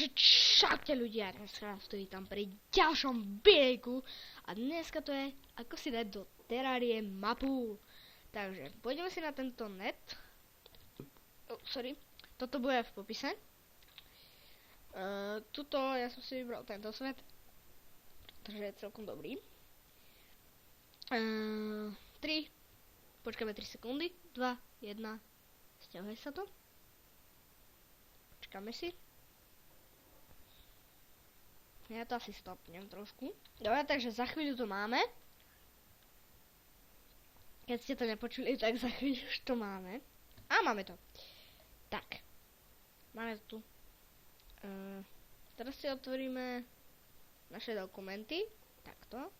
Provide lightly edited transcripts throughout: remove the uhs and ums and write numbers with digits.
Takže čaute ľudia, dneska vás tu vítam pri ďalšom videjku a dneska to je ako si dať do Terrarie mapu. Takže pôjdeme si na tento net. Toto bude v popise. Tuto ja som si vybral tento svet, pretože je celkom dobrý. 3, počkáme 3 sekundy, 2, 1, stiahuje sa to. Počkáme si. Ja to asi stopnem trošku. Dobre, takže za chvíľu to máme. Keď ste to nepočuli, tak za chvíľu už to máme. A máme to. Tak. Máme to tu. Teraz si otvoríme naše dokumenty. Takto.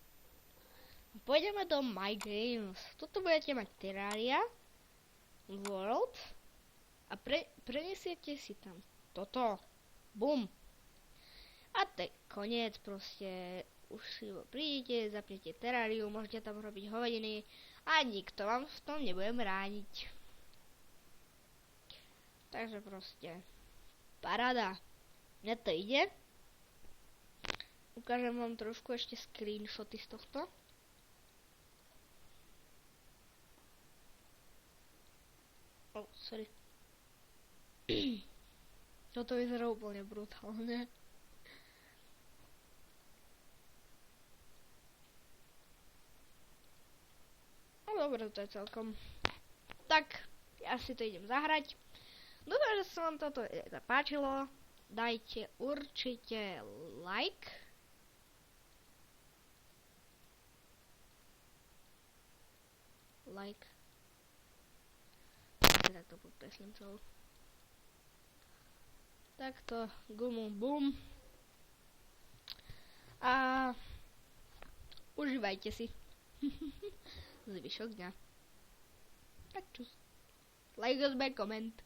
Pôjdeme do My Games. Tuto budete mať Terraria World. A prenesiete si tam toto. Bum. A to je koniec, proste už si prídete, zapnete Terrariu, môžete tam robiť hovadiny a nikto vám v tom nebude brániť. Takže proste paráda. Mne to ide. Ukážem vám trošku ešte screenshoty z tohto. Sorry. Toto vyzerá úplne brutálne. Dobre, to je celkom. Tak, ja si to idem zahrať. Dúfam, že sa vám toto zapáčilo. Dajte určite like. Takto podpeslím celú. Takto, gumum bum. A užívajte si. Zvyšok dňa. Tak čus. Like, odber, koment.